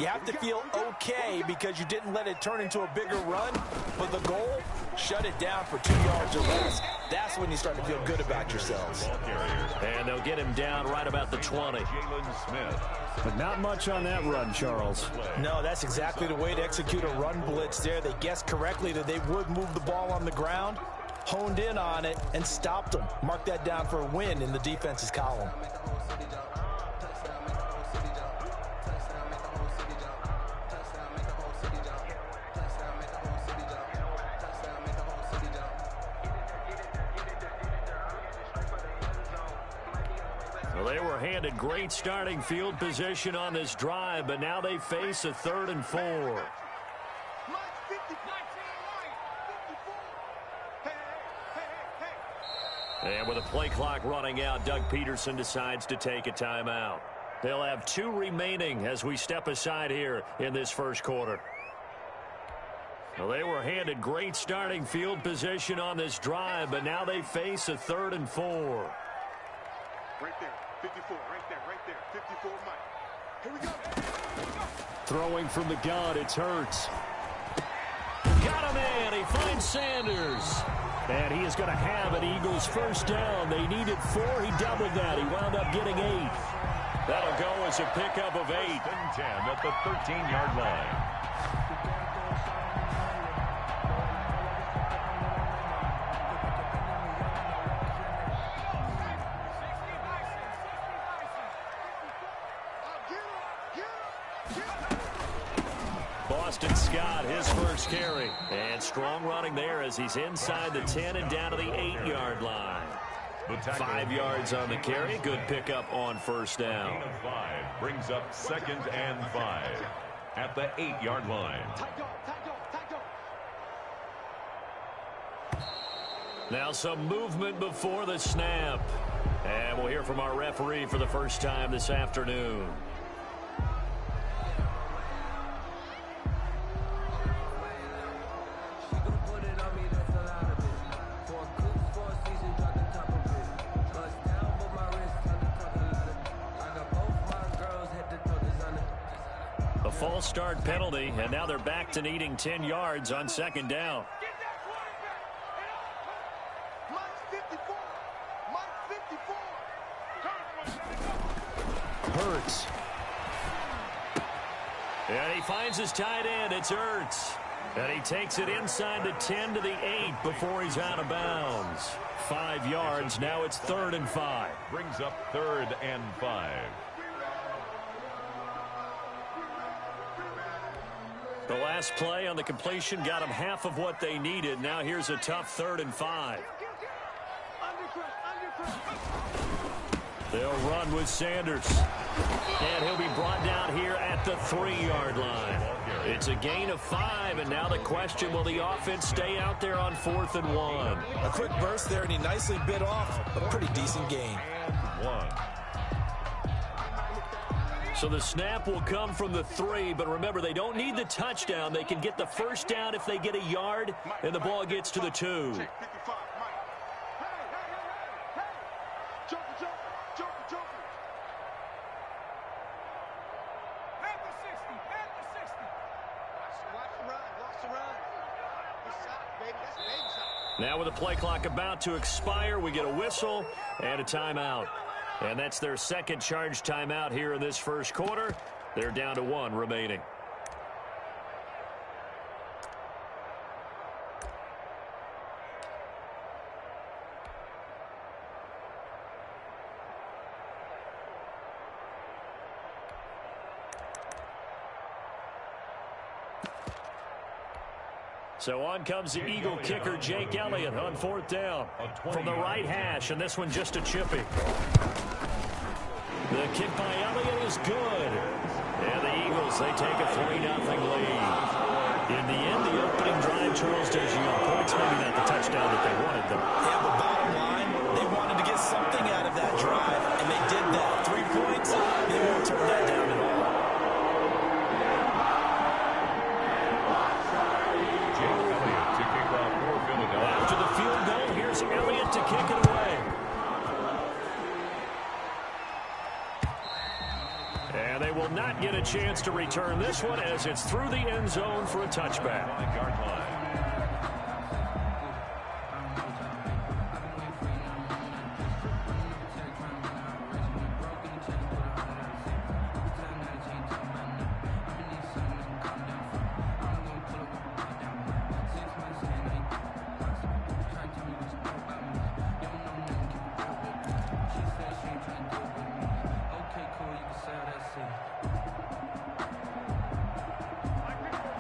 You have to feel okay because you didn't let it turn into a bigger run, but the goal, shut it down for 2 yards or less. That's when you start to feel good about yourselves. And they'll get him down right about the 20. But not much on that run, Charles. No, that's exactly the way to execute a run blitz there. They guessed correctly that they would move the ball on the ground, honed in on it, and stopped them. Mark that down for a win in the defense's column. Well, they were handed great starting field position on this drive, but now they face a 3rd and 4. And with a play clock running out, Doug Peterson decides to take a timeout. They'll have 2 remaining as we step aside here in this first quarter. Well, they were handed great starting field position on this drive, but now they face a 3rd and 4. Right there, 54, right there, 54, Mike. Here we go. Throwing from the gun, it's Hurts. Got him in. He finds Sanders. And he is going to have an Eagles first down. They needed 4. He doubled that. He wound up getting 8. That'll go as a pickup of 8. 10 at the 13-yard line. Boston Scott, his first carry. And strong running there as he's inside the 10 and down to the 8-yard line. 5 yards on the carry. Good pickup on first down. Gain of 5 brings up 2nd and 5 at the 8-yard line. Now some movement before the snap. And we'll hear from our referee for the first time this afternoon. False start penalty, and now they're back to needing 10 yards on 2nd down. Hurts. And he finds his tight end. It's Hurts. And he takes it inside the 10 to the 8 before he's out of bounds. 5 yards. Now it's 3rd and 5. Brings up 3rd and 5. The last play on the completion got them half of what they needed. Now here's a tough 3rd and 5. They'll run with Sanders. And he'll be brought down here at the 3-yard line. It's a gain of 5, and now the question, will the offense stay out there on 4th and 1? A quick burst there, and he nicely bit off a pretty decent gain. And 1. So the snap will come from the 3, but remember, they don't need the touchdown. They can get the first down if they get a yard, and the ball gets to the 2. Now with the play clock about to expire, we get a whistle and a timeout. And that's their second charge timeout here in this first quarter. They're down to 1 remaining. So on comes the Eagle kicker, Jake Elliott, on 4th down from the right hash, and this one just a chippy. The kick by Elliott is good. And the Eagles, they take a 3-0 lead. In the end, the opening drive, Charles, does yield points, maybe not the touchdown that they wanted, though. Yeah, but bottom line, they wanted to get something out of that drive, and they did that. 3 points, they won't turn that down at all. After the field goal, here's Elliott to kick it away. And they will not get a a chance to return this one as it's through the end zone for a touchback. 5-yard line.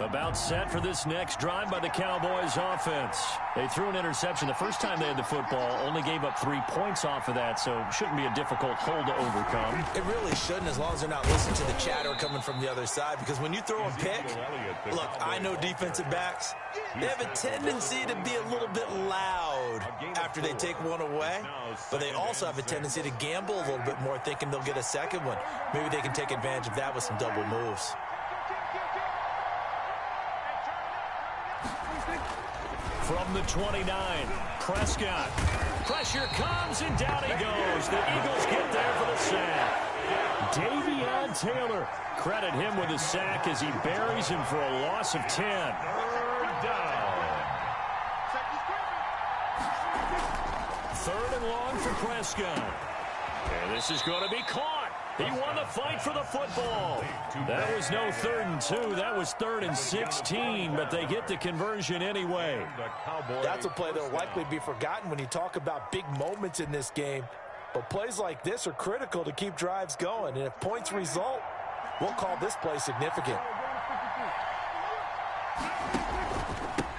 About set for this next drive by the Cowboys offense. They threw an interception the first time they had the football, only gave up 3 points off of that, so it shouldn't be a difficult hole to overcome. It really shouldn't, as long as they're not listening to the chatter coming from the other side, because when you throw a pick, look, I know defensive backs, they have a tendency to be a little bit loud after they take one away, but they also have a tendency to gamble a little bit more, thinking they'll get a second one. Maybe they can take advantage of that with some double moves. From the 29, Prescott. Pressure comes, and down he goes. The Eagles get there for the sack. Davion Taylor. Credit him with a sack as he buries him for a loss of 10. Third down. Third and long for Prescott. And this is going to be caught. He won the fight for the football. That was no 3rd and 2. That was 3rd and 16, but they get the conversion anyway. That's a play that will likely be forgotten when you talk about big moments in this game. But plays like this are critical to keep drives going. And if points result, we'll call this play significant.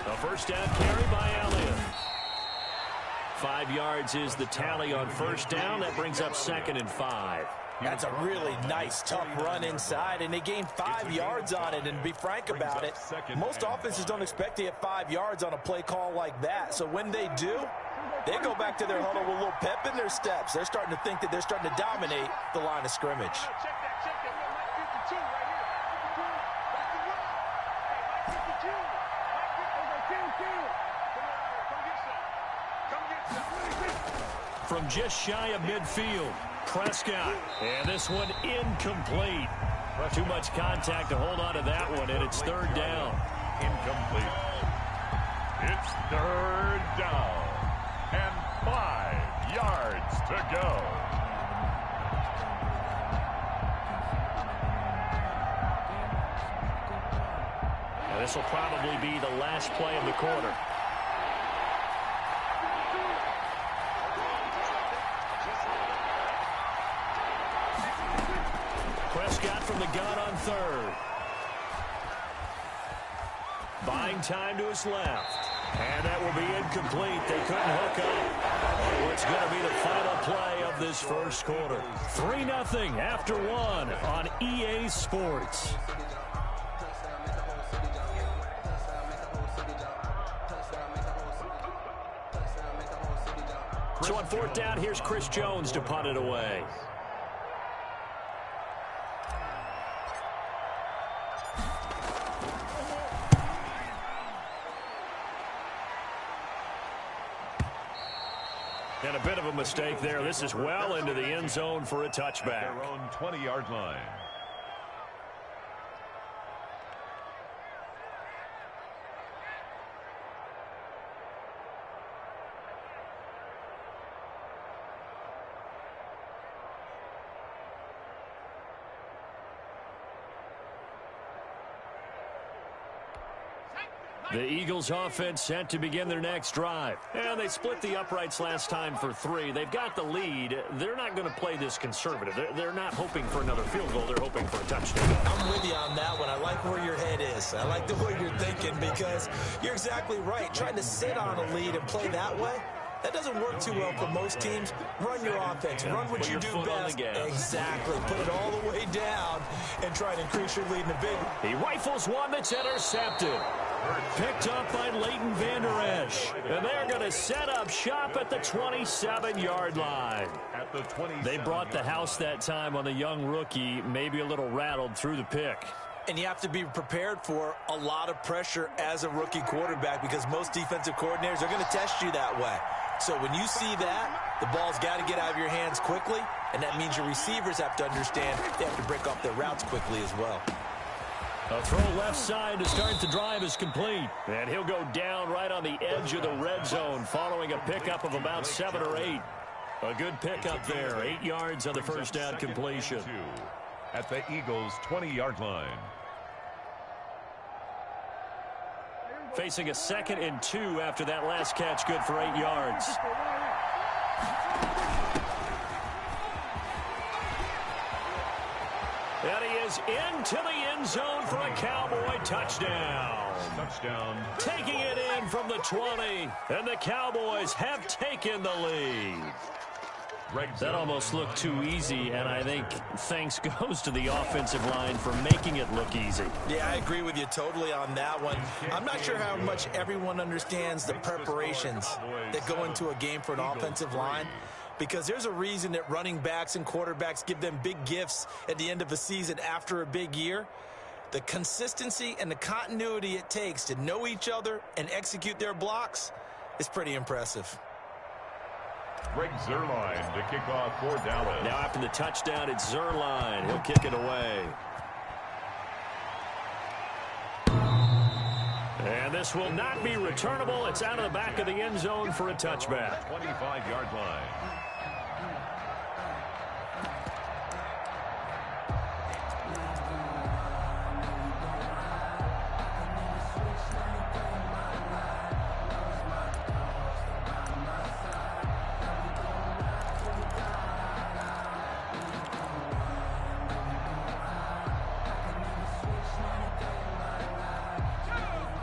A first down carry by Elliott. 5 yards is the tally on first down. That brings up 2nd and 5. That's a really nice, tough run inside, and they gained 5 yards on it. And to be frank about it, most offenses don't expect to get 5 yards on a play call like that. So when they do, they go back to their huddle with a little pep in their steps. They're starting to think that they're starting to dominate the line of scrimmage. From just shy of midfield, Prescott. And this one incomplete. Too much contact to hold on to that one, and it's 3rd down. Incomplete. It's 3rd down. And 5 yards to go. And this will probably be the last play of the quarter. Prescott from the gun on 3rd. Buying time to his left. And that will be incomplete. They couldn't hook up. What's going to be the final play of this first quarter. 3-0 after 1 on EA Sports. So on 4th down, here's Chris Jones to punt it away. And a bit of a mistake there. This is well into the end zone for a touchback. Their own 20-yard line. The Eagles offense set to begin their next drive. And they split the uprights last time for 3. They've got the lead. They're not going to play this conservative. They're not hoping for another field goal. They're hoping for a touchdown. I'm with you on that one. I like where your head is. I like the way you're thinking, because you're exactly right. Trying to sit on a lead and play that way, that doesn't work too well for most teams. Run your offense. Run what you do best. Exactly. Put it all the way down and try to increase your lead in a big. He rifles one that's intercepted. Picked up by Leighton Vander Esch. And they're going to set up shop at the 27-yard line. At the 27. They brought the house that time on the young rookie, maybe a little rattled through the pick. And you have to be prepared for a lot of pressure as a rookie quarterback, because most defensive coordinators are going to test you that way. So when you see that, the ball's got to get out of your hands quickly. And that means your receivers have to understand they have to break off their routes quickly as well. A throw left side to start the drive is complete. And he'll go down right on the edge of the red zone following a pickup of about 7 or 8. A good pickup there. 8 yards on the first down completion. At the Eagles' 20-yard line. Facing a 2nd and 2 after that last catch, good for 8 yards. And he is into the end zone for a Cowboy touchdown. Touchdown. Taking it in from the 20, and the Cowboys have taken the lead. That almost looked too easy, and I think thanks goes to the offensive line for making it look easy. Yeah, I agree with you totally on that one. I'm not sure how much everyone understands the preparations that go into a game for an offensive line, because there's a reason that running backs and quarterbacks give them big gifts at the end of a season after a big year. The consistency and the continuity it takes to know each other and execute their blocks is pretty impressive. Greg Zuerlein to kick off for Dallas. Now after the touchdown, it's Zuerlein. He'll kick it away. And this will not be returnable. It's out of the back of the end zone for a touchback. 25-yard line.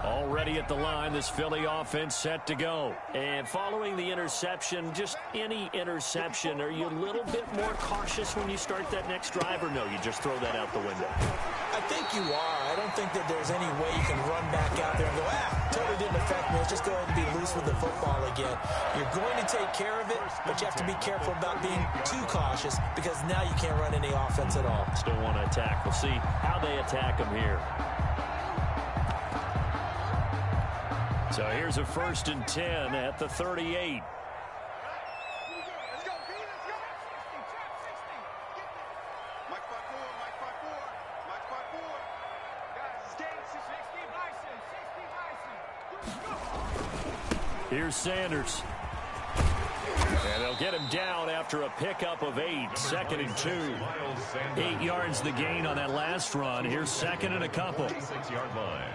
Already at the line, this Philly offense set to go. And following the interception, just any interception, are you a little bit more cautious when you start that next drive, or no, you just throw that out the window? I think you are. I don't think that there's any way you can run back out there and go, totally didn't affect me. Let's just go ahead and be loose with the football again. You're going to take care of it, but you have to be careful about being too cautious, because now you can't run any offense at all. Still want to attack. We'll see how they attack them here. So here's a 1st and 10 at the 38. Here's Sanders. And they'll get him down after a pickup of 8. 2nd and 2. 8 yards the gain on that last run. Here's 2nd and a couple. 6-yard line.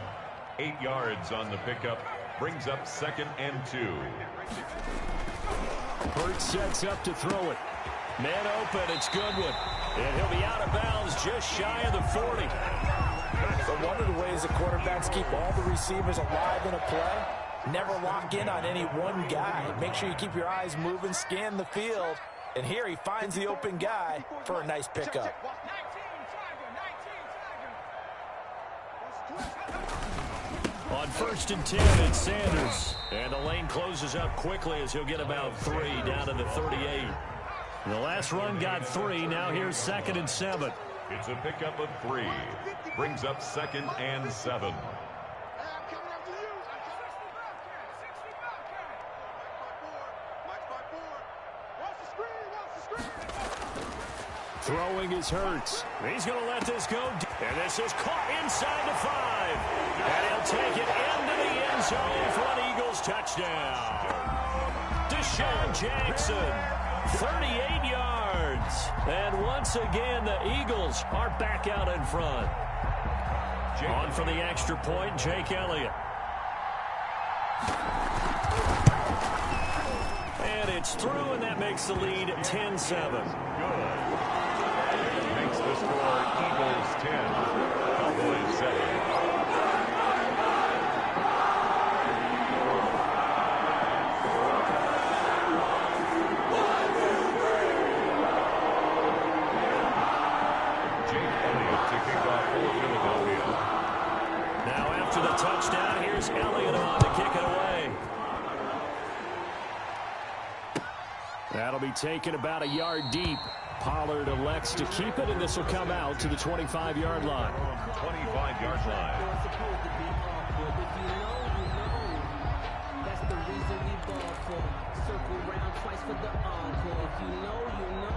8 yards on the pickup. Brings up 2nd and 2. Hurt sets up to throw it. Man open, it's Goodwin. And he'll be out of bounds just shy of the 40. But one of the ways the quarterbacks keep all the receivers alive in a play, never lock in on any one guy. Make sure you keep your eyes moving, scan the field. And here he finds the open guy for a nice pickup. On 1st and 10, it's Sanders. And the lane closes up quickly as he'll get about 3 down to the 38. The last run got 3. Now here's 2nd and 7. It's a pickup of 3. Brings up 2nd and 7. Throwing is Hurts. He's going to let this go. And this is caught inside the 5. And he'll take it into the end zone for an Eagles touchdown. Deshaun Jackson, 38 yards. And once again, the Eagles are back out in front. On for the extra point, Jake Elliott. And it's through, and that makes the lead 10-7. Good. Makes the score Eagles 10, Cowboys 7. Touchdown. Here's Elliott on to kick it away. That'll be taken about a yard deep. Pollard elects to keep it, and this will come out to the 25-yard line. 25-yard line. That's the reason we ball for. Circle round twice for the encore. If you know, you know.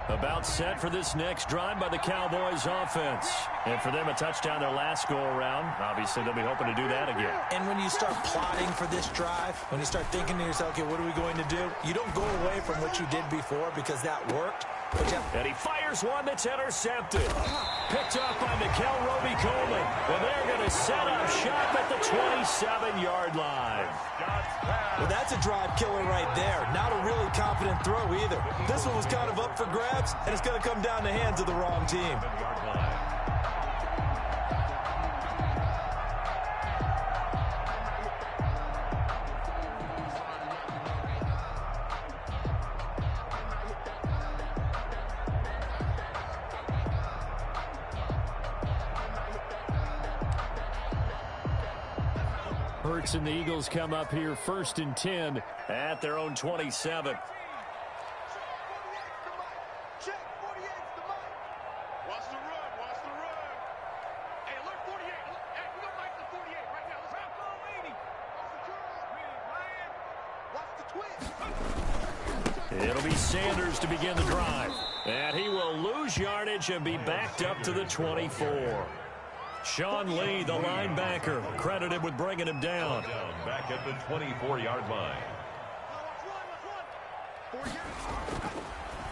About set for this next drive by the Cowboys offense. And for them, a touchdown their last go-around. Obviously, they'll be hoping to do that again. And when you start plotting for this drive, when you start thinking to yourself, okay, what are we going to do? You don't go away from what you did before because that worked. And he fires one that's intercepted. Picked up by Mikel Roby-Coleman. And they're going to set up shop at the 27-yard line. Well, that's a drive killer right there. Not a really confident throw either. This one was kind of up for grabs, and it's going to come down the hands of the wrong team. Hurts and the Eagles come up here 1st and 10 at their own 27. Check, 48's the mic. Watch the run, watch the run. Hey, alert 48. Hey, we don't like the 48 right now. Let's go, lady. Watch the curl. Watch the twist. It'll be Sanders to begin the drive. And he will lose yardage and be backed up to the 24. Sean Lee, the linebacker, credited with bringing him down. Back at the 24-yard line.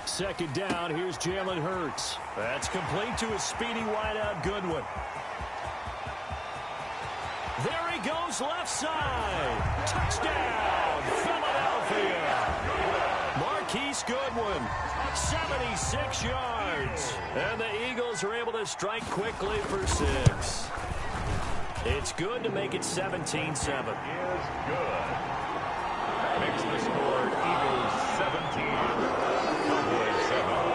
Second down, here's Jalen Hurts. That's complete to a speedy wideout Goodwin. There he goes left side. Touchdown, Philadelphia. Marquise Goodwin, 76 yards. And the Eagles are able to strike quickly for 6. It's good to make it 17-7. Is good. That makes the score Eagles 17, Cowboys 7.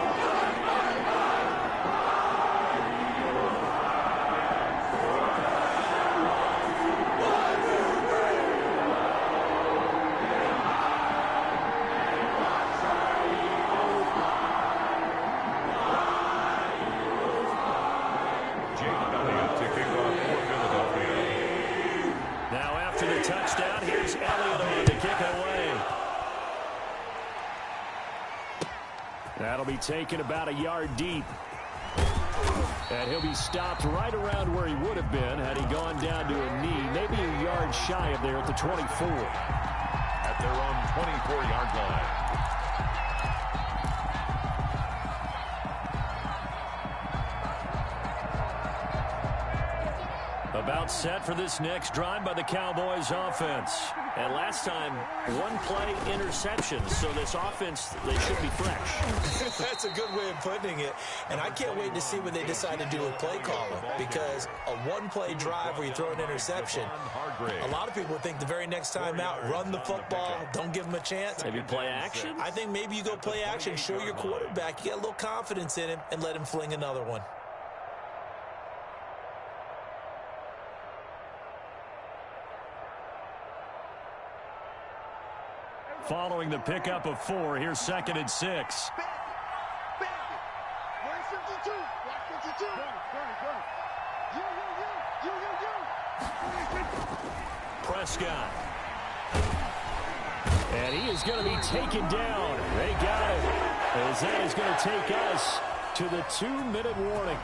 Touchdown. Here's Elliott on to kick it away. That'll be taken about a yard deep. And he'll be stopped right around where he would have been had he gone down to a knee, maybe a yard shy of there at the 24. At their own 24-yard line. About set for this next drive by the Cowboys offense. And last time, one play interception. So this offense, they should be fresh. That's a good way of putting it. And I can't wait to see what they decide to do with play calling. Because a one-play drive where you throw an interception, a lot of people think the very next time out, run the football, don't give them a chance. Maybe play action? I think maybe you go play action, show your quarterback, you get a little confidence in him, and let him fling another one. Following the pickup of 4, here's 2nd and 6. Prescott. And he is going to be taken down. They got it. As that is going to take us to the 2-minute warning.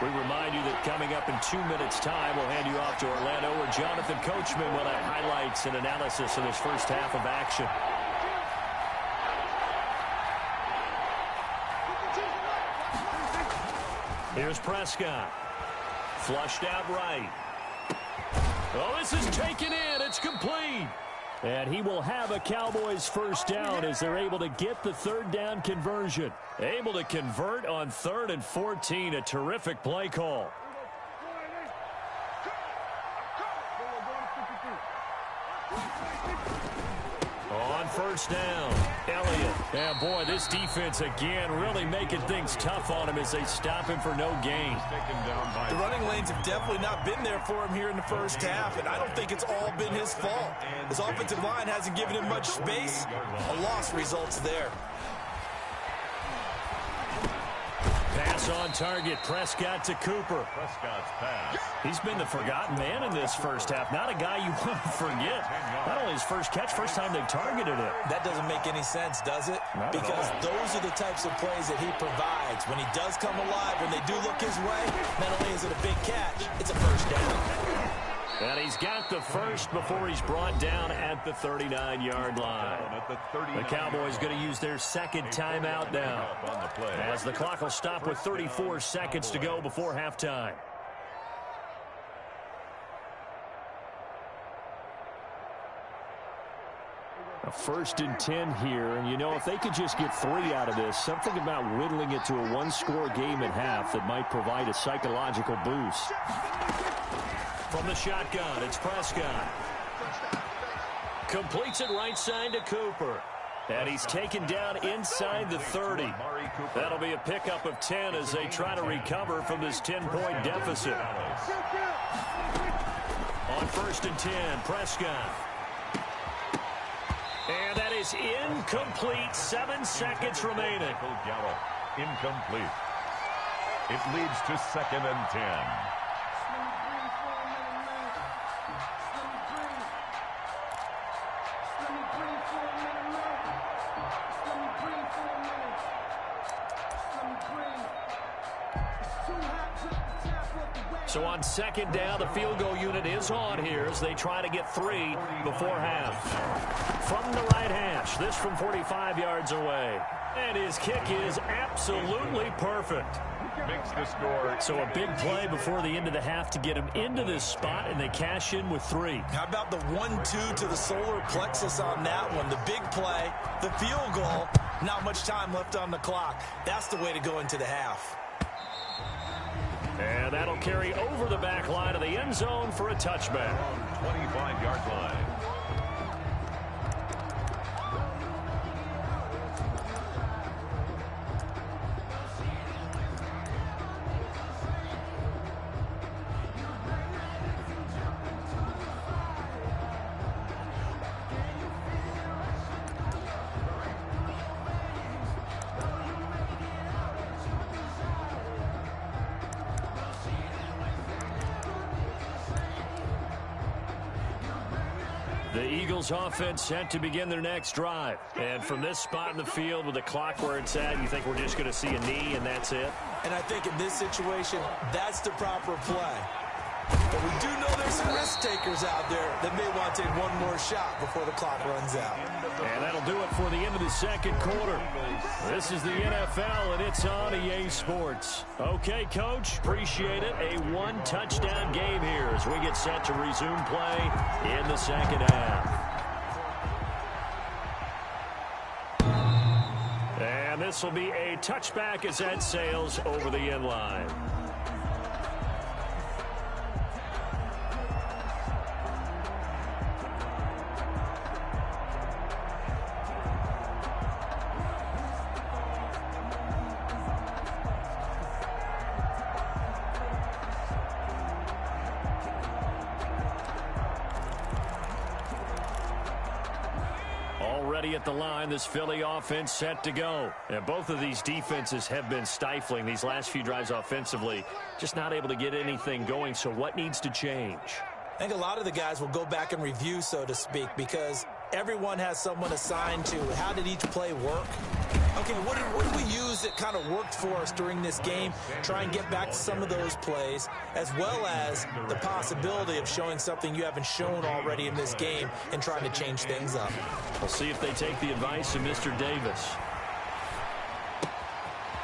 We remind you that coming up in 2 minutes' time, we'll hand you off to Orlando, where Jonathan Coachman will have highlights and analysis of this first half of action. Here's Prescott. Flushed out right. Oh, this is taken in. It's complete. And he will have a Cowboys first down as they're able to get the 3rd down conversion. Able to convert on 3rd and 14. A terrific play call. On first down. Elliott. Yeah, boy, this defense again really making things tough on him as they stop him for no gain. The running lanes have definitely not been there for him here in the first half, and I don't think it's all been his fault. His offensive line hasn't given him much space. A loss results there. Pass on target. Prescott to Cooper. Prescott's pass. He's been the forgotten man in this first half. Not a guy you want to forget. Not only his first catch, first time they've targeted him. That doesn't make any sense, does it? Not at because all. those are the types of plays that he provides. When he does come alive, when they do look his way, not only is it a big catch, it's a first down. And he's got the first before he's brought down at the 39-yard line. The Cowboys going to use their second timeout now, as the clock will stop with 34 seconds to go before halftime. A 1st and 10 here, and you know, if they could just get 3 out of this, something about whittling it to a one-score game at half that might provide a psychological boost. From the shotgun, it's Prescott. Completes it right side to Cooper. And he's taken down inside the 30. That'll be a pickup of 10 as they try to recover from this 10-point deficit. On 1st and 10, Prescott. And that is incomplete. 7 seconds remaining. Incomplete. It leads to 2nd and 10. So on 2nd down, the field goal unit is on here as they try to get 3 before half. From the right hash, this from 45 yards away. And his kick is absolutely perfect. Makes the score. So a big play before the end of the half to get him into this spot, and they cash in with 3. How about the 1-2 to the solar plexus on that one? The big play, the field goal, not much time left on the clock. That's the way to go into the half. And that'll carry over the back line of the end zone for a touchback. 25-yard line. The Eagles offense set to begin their next drive. And from this spot in the field with the clock where it's at, you think we're just going to see a knee and that's it? And I think in this situation, that's the proper play. But we do know there's some risk takers out there that may want to take one more shot before the clock runs out. And that'll do it for the end of the second quarter. This is the NFL, and it's on EA Sports. Okay, Coach, appreciate it. A one-touchdown game here as we get set to resume play in the second half. And this will be a touchback as that sails over the end line. Already at the line, this Philly offense set to go. And both of these defenses have been stifling these last few drives offensively. Just not able to get anything going, so what needs to change? I think a lot of the guys will go back and review, so to speak, because everyone has someone assigned to how did each play work. Okay, what did we use that kind of worked for us during this game? Try and get back to some of those plays, as well as the possibility of showing something you haven't shown already in this game and trying to change things up. We'll see if they take the advice of Mr. Davis.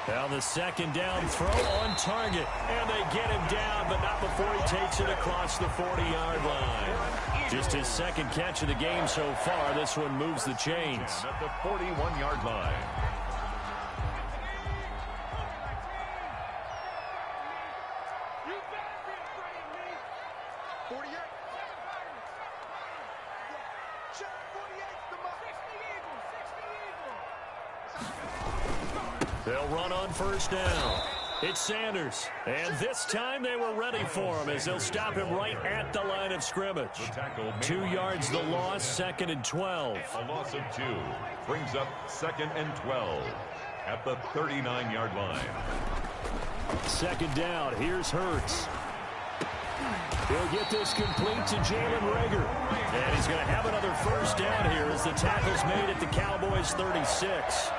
Now the second down throw on target. And they get him down, but not before he takes it across the 40-yard line. Just his second catch of the game so far. This one moves the chains. At the 41-yard line. You better be afraid of me. 48. Check 48's the mark. 60 Eagles. They'll run on first down. It's Sanders. And this time they were ready for him as they'll stop him right at the line of scrimmage. 2 yards the loss, 2nd and 12. A loss of 2 brings up 2nd and 12 at the 39-yard line. 2nd down. Here's Hurts. He'll get this complete to Jalen Reagor. And he's going to have another first down here as the tackle's made at the Cowboys' 36.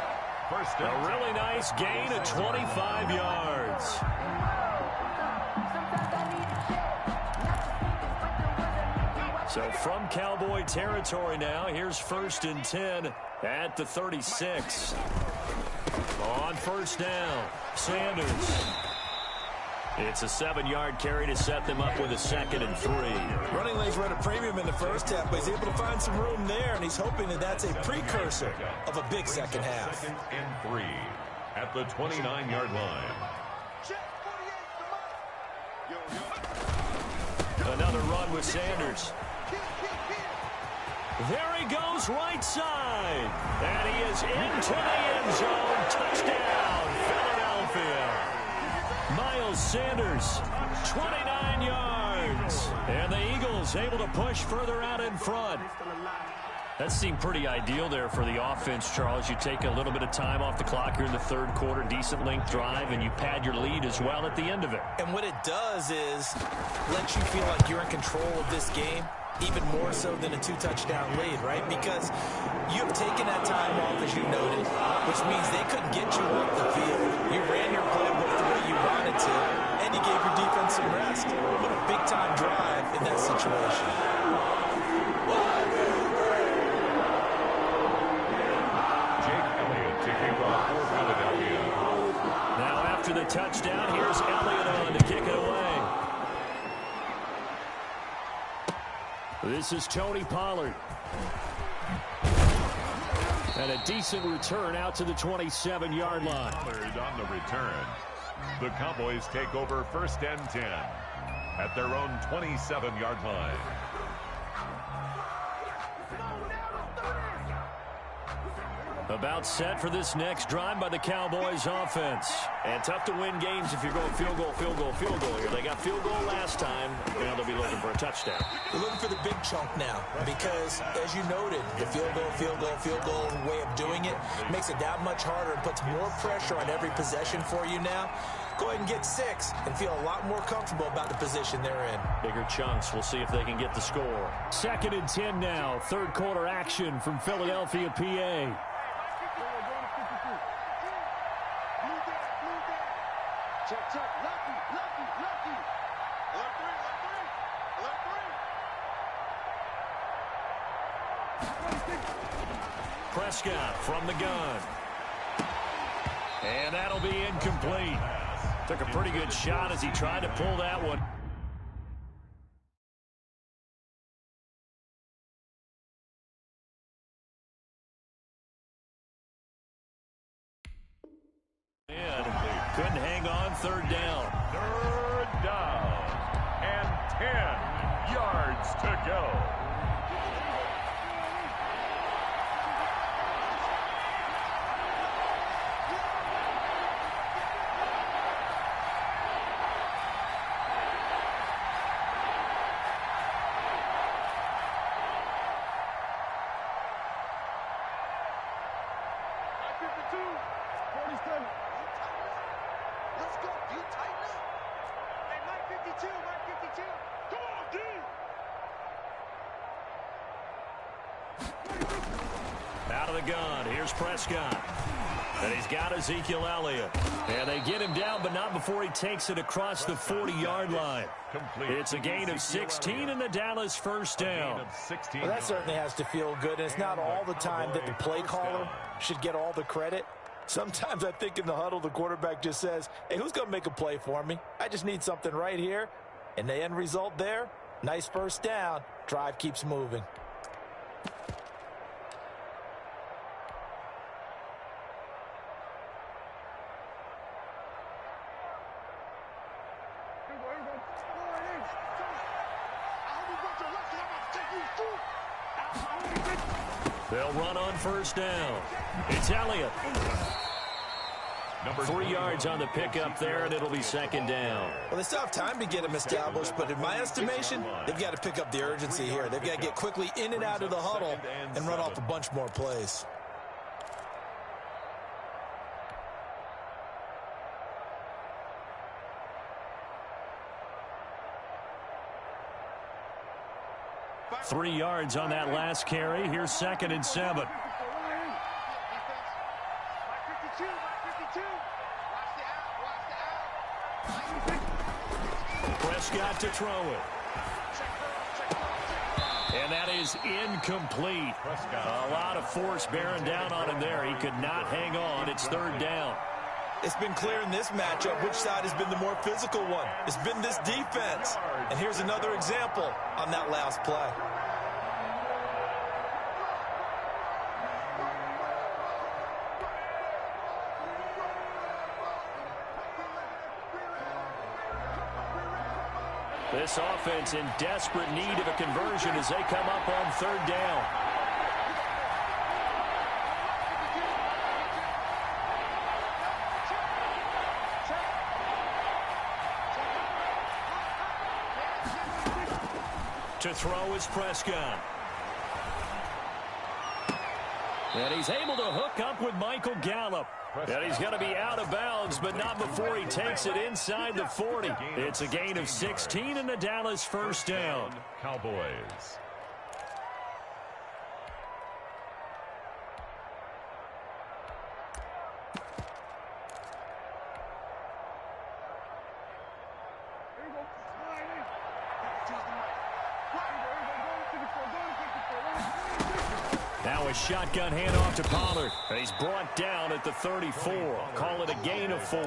First down. A really nice gain of 25 yards. So from Cowboy territory now, here's 1st and 10 at the 36. On first down, Sanders. It's a 7-yard carry to set them up with a 2nd and 3. Running lanes run a premium in the first half, but he's able to find some room there, and he's hoping that that's a precursor of a big second half. 2nd and 3 at the 29-yard line. Another run with Sanders. There he goes, right side. And he is into the end zone. Touchdown, Philadelphia. Miles Sanders, 29 yards. And the Eagles able to push further out in front. That seemed pretty ideal there for the offense, Charles. You take a little bit of time off the clock here in the 3rd quarter, decent length drive, and you pad your lead as well at the end of it. And what it does is lets you feel like you're in control of this game, even more so than a 2-touchdown lead, right? Because you have taken that time off, as you noted, which means they couldn't get you off the field. You ran your playbook the way you wanted to, and you gave your defense some rest. What a big-time drive in that situation. Now after the touchdown, here's Elliott on to kick it away. This is Tony Pollard. And a decent return out to the 27-yard line. Pollard on the return. The Cowboys take over 1st and 10 at their own 27-yard line. About set for this next drive by the Cowboys offense. And tough to win games if you're going field goal, field goal, field goal here. They got field goal last time. Now they'll be looking for a touchdown. They're looking for the big chunk now because, as you noted, the field goal, field goal, field goal way of doing it makes it that much harder and puts more pressure on every possession for you now. Go ahead and get 6 and feel a lot more comfortable about the position they're in. Bigger chunks. We'll see if they can get the score. 2nd and 10 now. 3rd quarter action from Philadelphia, PA. Check, check. Lucky, lucky, lucky. Alert 3, alert 3. Prescott from the gun. And that'll be incomplete. Took a pretty good shot as he tried to pull that one. Couldn't hang on. 3rd down. 3rd down. And 10 yards to go. Let's go. You tighten up. Hey, Mike 52, Mike 52. Come on, D. Out of the gun. Here's Prescott. And he's got Ezekiel Elliott. And they get him down, but not before he takes it across the 40-yard line. It's a gain of 16 and the Dallas first down. Well, that certainly has to feel good. And it's not all the time that the play caller should get all the credit. Sometimes I think in the huddle, the quarterback just says, hey, who's going to make a play for me? I just need something right here. And the end result there, nice first down. Drive keeps moving. They'll run on first down. It's Elliott. 3 yards on the pickup there, and it'll be second down. Well, they still have time to get him established, but in my estimation, they've got to pick up the urgency here. They've got to get quickly in and out of the huddle and run off a bunch more plays. Three yards on that last carry. Here's second and 7. Prescott to throw it. And that is incomplete. A lot of force bearing down on him there. He could not hang on. It's third down. It's been clear in this matchup which side has been the more physical one. It's been this defense. And here's another example on that last play. This offense in desperate need of a conversion as they come up on third down. To throw is Prescott. And he's able to hook up with Michael Gallup. And he's going to be out of bounds, but not before he takes it inside the 40. It's a gain of 16 and the Dallas first down. Cowboys. Now a shotgun handoff to Pollard. And he's brought down at the 34. Call it a gain of 4.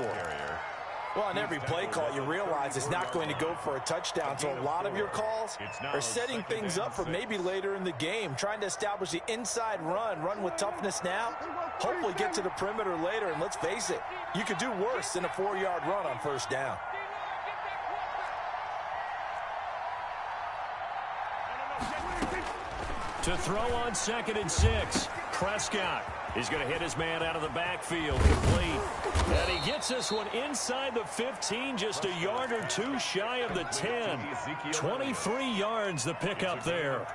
Well, on every play call, you realize it's not going to go for a touchdown. So a lot of your calls are setting things up for maybe later in the game, trying to establish the inside run with toughness now, hopefully get to the perimeter later. And let's face it, you could do worse than a 4-yard run on first down. To throw on second and 6, Prescott. He's going to hit his man out of the backfield, complete. And he gets this one inside the 15, just a yard or two shy of the 10. 23 yards the pickup there.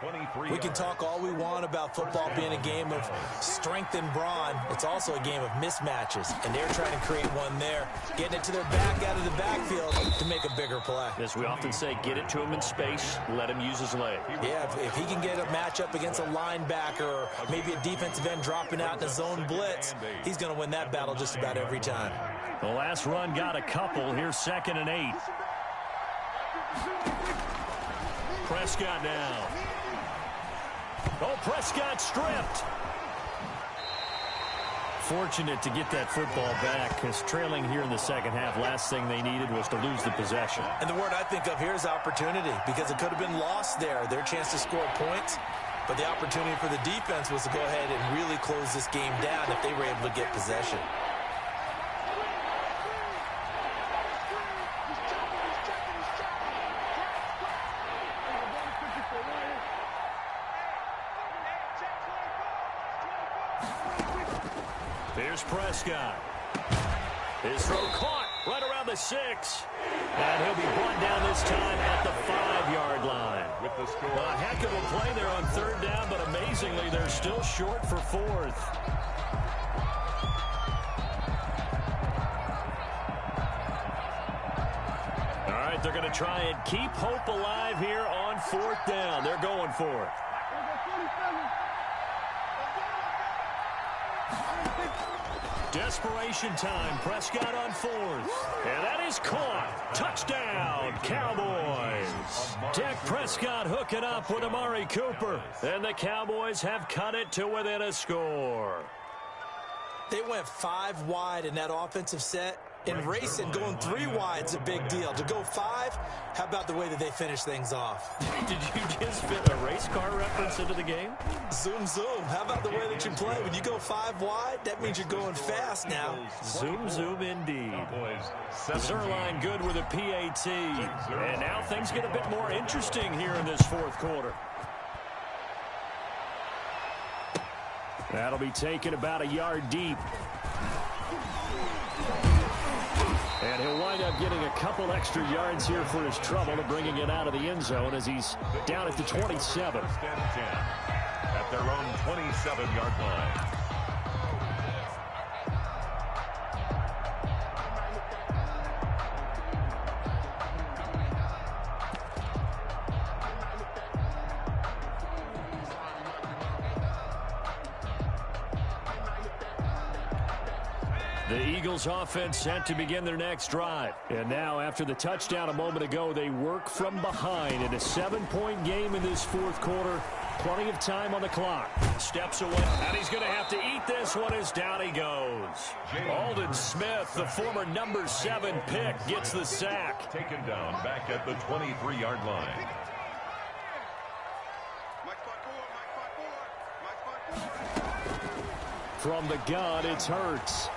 We can talk all we want about football being a game of strength and brawn. It's also a game of mismatches, and they're trying to create one there, getting it to their back out of the backfield to make a bigger play. As we often say, get it to him in space, let him use his leg. Yeah, if he can get a matchup against a linebacker or maybe a defensive end dropping out in a zone blitz, he's going to win that battle just about every time. The last run got a couple. Here's second and 8. Prescott now. Oh, Prescott stripped. Fortunate to get that football back, because trailing here in the second half, last thing they needed was to lose the possession. And the word I think of here is opportunity, because it could have been lost there, their chance to score points. But the opportunity for the defense was to go ahead and really close this game down if they were able to get possession. Here's Prescott. His throw caught right around the 6. And he'll be brought down this time at the 5-yard line. With the score. A heck of a play there on third down, but amazingly, they're still short for 4th. All right, they're going to try and keep hope alive here on 4th down. They're going for it. Desperation time. Prescott on 4th. And that is caught. Touchdown, Cowboys. Dak Prescott hooking up with Amari Cooper. And the Cowboys have cut it to within a score. They went 5 wide in that offensive set. In racing, going 3 wide is a big deal. To go 5, how about the way that they finish things off? Did you just fit a race car reference into the game? Zoom, zoom. How about the way that you play? When you go 5 wide, that means you're going fast now. Zoom, zoom indeed. Zerline good with a PAT. And now things get a bit more interesting here in this 4th quarter. That'll be taken about a yard deep. And he'll wind up getting a couple extra yards here for his trouble to bringing it out of the end zone as he's down at the 27. First and 10 at their own 27-yard line. The Eagles offense set to begin their next drive. And now after the touchdown a moment ago, they work from behind in a 7-point game in this fourth quarter. Plenty of time on the clock. Steps away, and he's going to have to eat this one as down he goes. Aldon Smith, the former number 7 pick, gets the sack. Taken down back at the 23-yard line. From the gun, it's Hurts.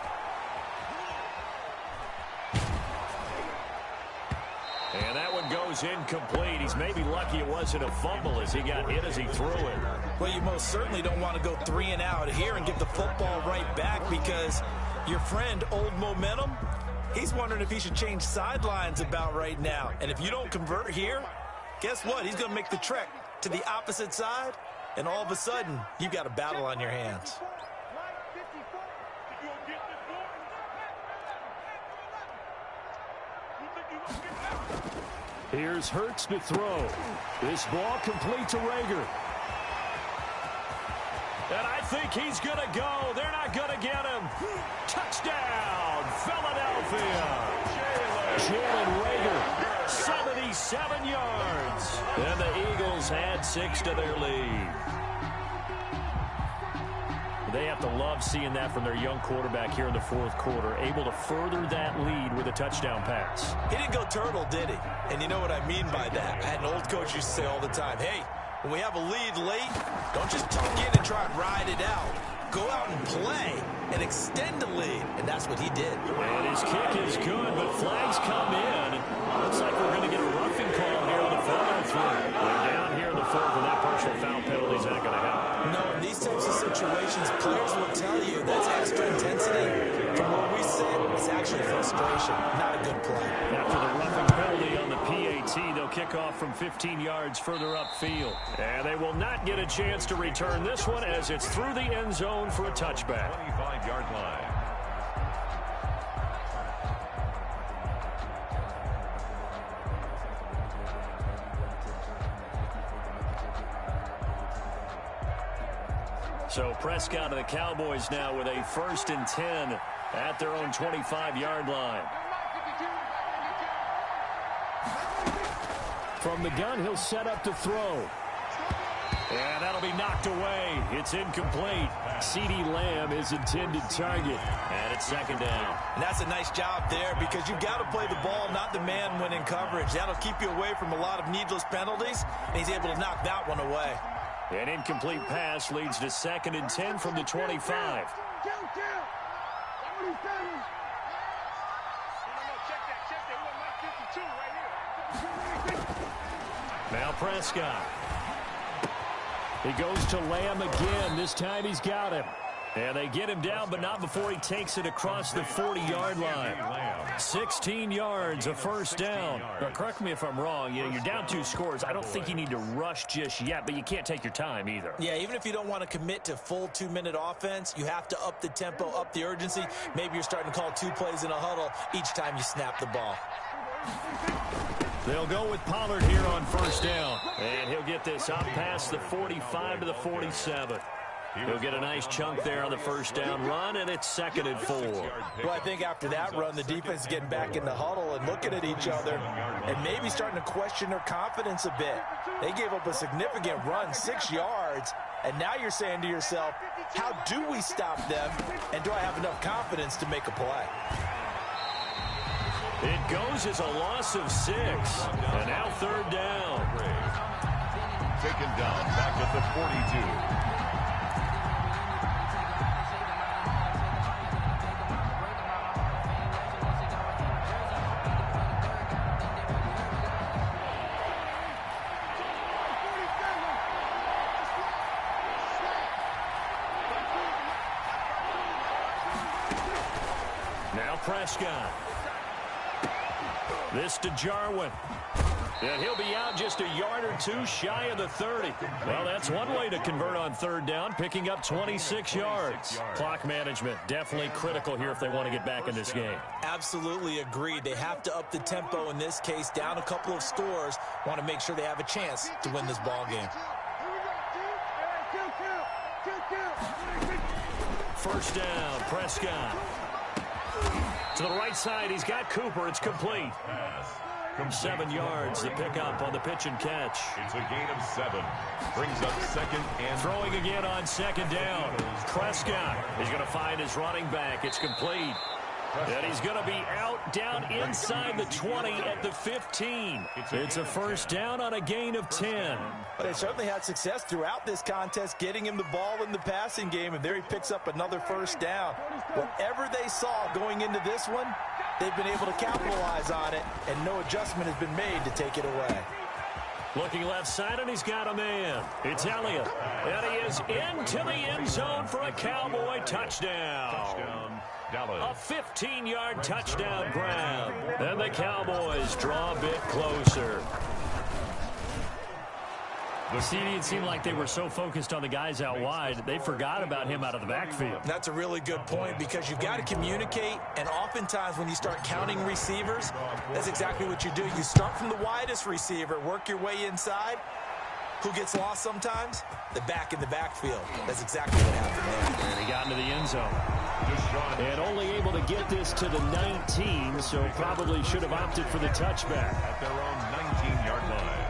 And that one goes incomplete. He's maybe lucky it wasn't a fumble as he got hit as he threw it. Well, you most certainly don't want to go 3 and out here and get the football right back because your friend, Old Momentum, he's wondering if he should change sidelines about right now. And if you don't convert here, guess what? He's going to make the trek to the opposite side, and all of a sudden, you've got a battle on your hands. Here's Hurts to throw. This ball complete to Rgame. And I think he's going to go. They're not going to get him. Touchdown, Philadelphia. Jalen Rgame, 77 yards. And the Eagles add 6 to their lead. They have to love seeing that from their young quarterback here in the fourth quarter, able to further that lead with a touchdown pass. He didn't go turtle, did he? And you know what I mean by that. I had an old coach used to say all the time, hey, when we have a lead late, don't just tuck in and try and ride it out. Go out and play and extend the lead. And that's what he did. And his kick is good, but flags come in. Looks like we're going to get a roughing call here on the follow-through. We're down here in the fourth, and that personal foul penalty is not going to help. No, in these types of situations, players will tell you that's extra intensity. From what we said, it's actually frustration, not a good play. After the roughing penalty on the PAT, they'll kick off from 15 yards further upfield. And they will not get a chance to return this one as it's through the end zone for a touchback. 25-yard line. So Prescott and the Cowboys now with a 1st and 10 at their own 25-yard line. From the gun, he'll set up to throw. And that'll be knocked away. It's incomplete. CeeDee Lamb is intended target. And it's 2nd down. And that's a nice job there because you've got to play the ball, not the man when in coverage. That'll keep you away from a lot of needless penalties, and he's able to knock that one away. An incomplete pass leads to 2nd and 10 from the 25. Now Prescott. He goes to Lamb again. This time he's got him. And they get him down, but not before he takes it across the 40-yard line. 16 yards, a 1st down. Now, correct me if I'm wrong. You're down 2 scores. I don't think you need to rush just yet, but you can't take your time either. Yeah, even if you don't want to commit to full 2-minute offense, you have to up the tempo, up the urgency. Maybe you're starting to call 2 plays in a huddle each time you snap the ball. They'll go with Pollard here on 1st down. And he'll get this up past the 45 to the 47. He'll get a nice chunk there on the 1st down run, and it's 2nd and 4. Well, I think after that run, the defense is getting back in the huddle and looking at each other and maybe starting to question their confidence a bit. They gave up a significant run, 6 yards, and now you're saying to yourself, how do we stop them, and do I have enough confidence to make a play? It goes as a loss of 6, and now 3rd down. Taken down back at the 42. Prescott. This to Jarwin. And he'll be out just a yard or two shy of the 30. Well, that's one way to convert on third down, picking up 26 yards. Clock management definitely critical here if they want to get back in this game. Absolutely agreed. They have to up the tempo in this case, down a couple of scores. Want to make sure they have a chance to win this ball game. First down, Prescott. To the right side, he's got Cooper. It's complete. 7 yards, the pickup on the pitch and catch. It's a gain of 7. Brings up second and... Throwing again on second down. Prescott. He's going to find his running back. It's complete. And he's going to be out down inside the 20 at the 15. It's a first down on a gain of 10. But they certainly had success throughout this contest, getting him the ball in the passing game, and there he picks up another first down. Whatever they saw going into this one, they've been able to capitalize on it, and no adjustment has been made to take it away. Looking left side, and he's got a man. It's Elliott. And he is into the end zone for a Cowboy touchdown. A 15-yard touchdown grab. And the Cowboys draw a bit closer. The CD, it seemed like they were so focused on the guys out wide, they forgot about him out of the backfield. That's a really good point, because you've got to communicate, and oftentimes when you start counting receivers, that's exactly what you do. You start from the widest receiver, work your way inside. Who gets lost sometimes? The back in the backfield. That's exactly what happened there. And he got into the end zone. And only able to get this to the 19, so probably should have opted for the touchback. At their own 19-yard line.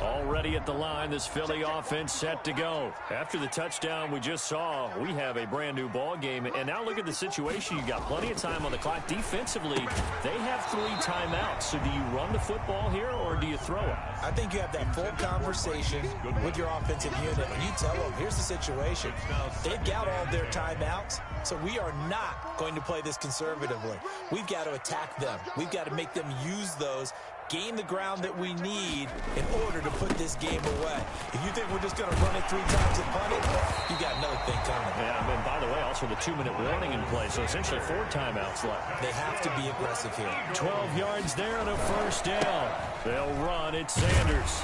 Already at the line, this Philly offense set to go. After the touchdown we just saw, we have a brand new ball game. And now look at the situation. You've got plenty of time on the clock. Defensively, they have 3 timeouts. So do you run the football here, or do you throw it? I think you have that full conversation with your offensive unit, and you tell them, here's the situation. They've got all their timeouts, so we are not going to play this conservatively. We've got to attack them. We've got to make them use those, gain the ground that we need in order to put this game away. If you think we're just going to run it 3 times and punt it, you got another thing coming. Yeah, and by the way, also the 2-minute warning in play, so essentially 4 timeouts left. They have to be aggressive here. 12 yards there and a first down. They'll run. It's Sanders.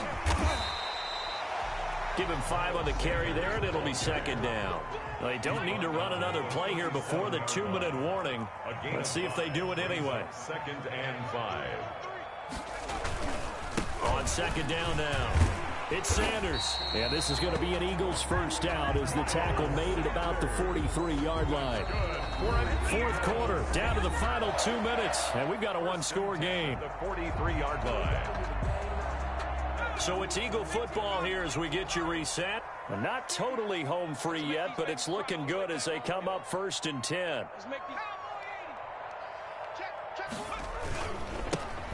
Give him 5 on the carry there, and it'll be second down. They don't need to run another play here before the 2-minute warning. Let's see if they do it anyway. Second and 5. On second down now, it's Sanders. And this is going to be an Eagles first down as the tackle made at about the 43-yard line. Fourth quarter, down to the final 2 minutes, and we've got a 1-score game. The 43-yard line. So it's Eagle football here as we get you reset. Not totally home free yet, but it's looking good as they come up 1st and 10.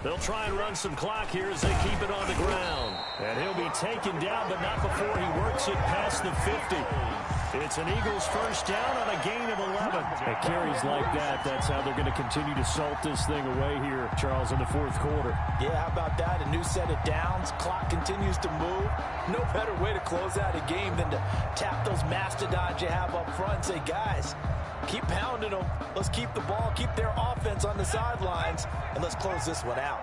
They'll try and run some clock here as they keep it on the ground. And he'll be taken down, but not before he works it past the 50. It's an Eagles first down on a gain of 11. At carries like that, that's how they're going to continue to salt this thing away here, Charles, in the 4th quarter. Yeah, how about that? A new set of downs. Clock continues to move. No better way to close out a game than to tap those mastodons you have up front and say, guys, keep pounding them. Let's keep the ball, keep their offense on the sidelines, and let's close this one out.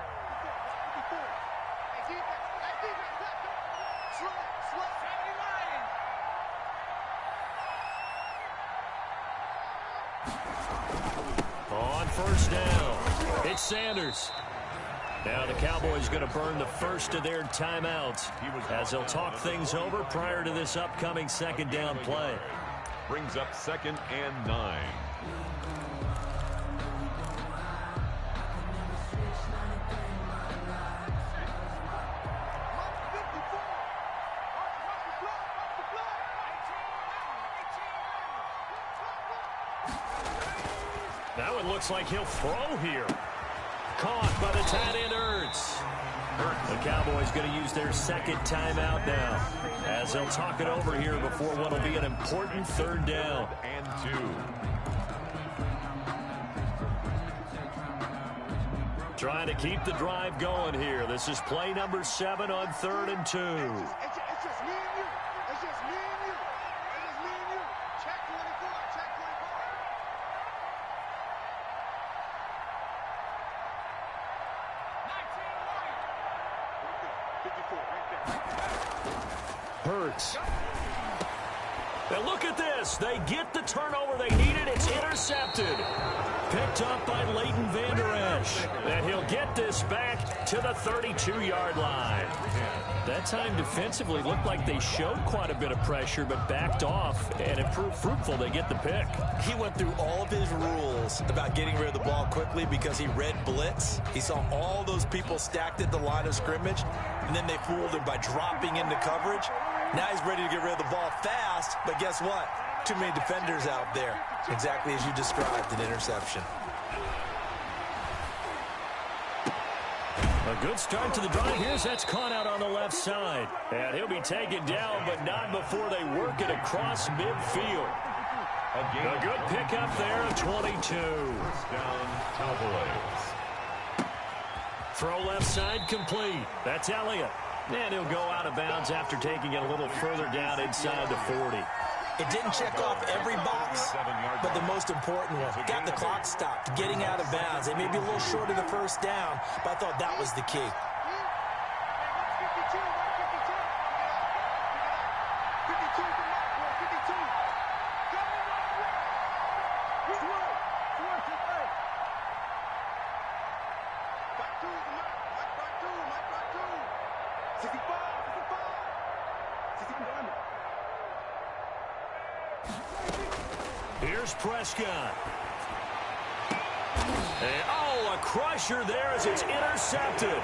On first down, it's Sanders. Now the Cowboys going to burn the first of their timeouts as they'll talk things over prior to this upcoming second down play. Brings up 2nd and 9. That one looks like he'll throw here. Caught by the tight end, Ertz. The Cowboys going to use their second timeout now as they'll talk it over here before what will be an important third down. And 2. Trying to keep the drive going here. This is play number 7 on 3rd and 2. It's just me and you. It's just hurts. And look at this. They get the turnover they needed. It's intercepted. Picked up by Leighton Vander Esch. And he'll get this back to the 32-yard line. That time defensively looked like they showed quite a bit of pressure but backed off, and it proved fruitful. They get the pick. He went through all of his rules about getting rid of the ball quickly because he read blitz. He saw all those people stacked at the line of scrimmage, and then they fooled him by dropping into coverage. Now he's ready to get rid of the ball fast, but guess what? Too many defenders out there. Exactly as you described, an interception. A good start to the drive. Here's that's caught out on the left side. And he'll be taken down, but not before they work it across midfield. A good pickup there of 22. First down, Cowboys. Throw left side complete. That's Elliott. And he'll go out of bounds after taking it a little further down inside the 40. It didn't check off every box, but the most important one. Got the clock stopped, getting out of bounds. They may be a little short of the first down, but I thought that was the key. Here's Prescott. And, oh, a crusher there as it's intercepted.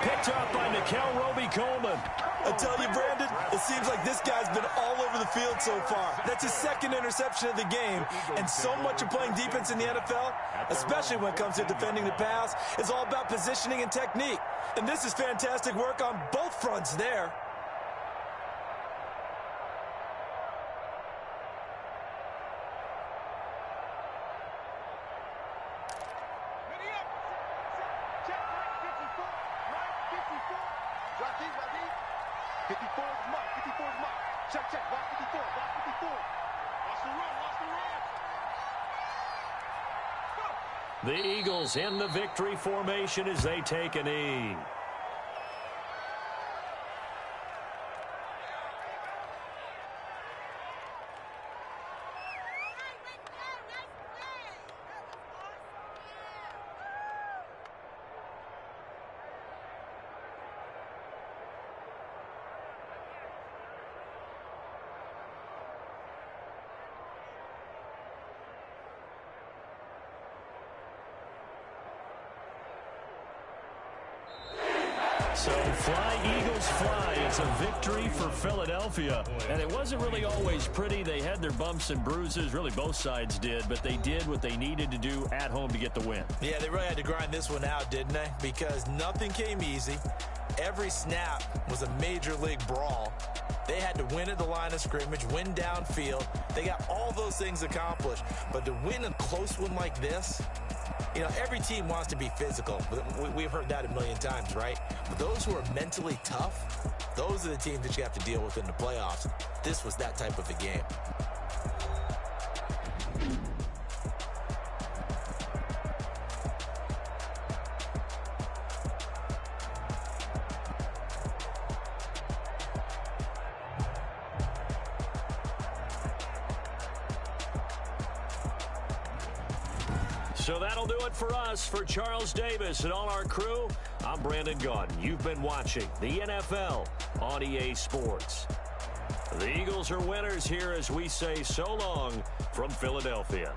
Picked up by Nickel Roby-Coleman. I tell you, Brandon, it seems like this guy's been all over the field so far. That's his second interception of the game. And so much of playing defense in the NFL, especially when it comes to defending the pass, is all about positioning and technique. And this is fantastic work on both fronts there. The Eagles in the victory formation as they take a knee. So fly, Eagles, fly. It's a victory for Philadelphia. And it wasn't really always pretty. They had their bumps and bruises. Really, both sides did. But they did what they needed to do at home to get the win. Yeah, they really had to grind this one out, didn't they? Because nothing came easy. Every snap was a major league brawl. They had to win at the line of scrimmage, win downfield. They got all those things accomplished. But to win a close one like this, you know, every team wants to be physical. We've heard that a million times, right? But those who are mentally tough, those are the teams that you have to deal with in the playoffs. This was that type of a game. So that'll do it for us. For Charles Davis and all our crew, I'm Brandon Gaudin. You've been watching the NFL on EA Sports. The Eagles are winners here as we say so long from Philadelphia.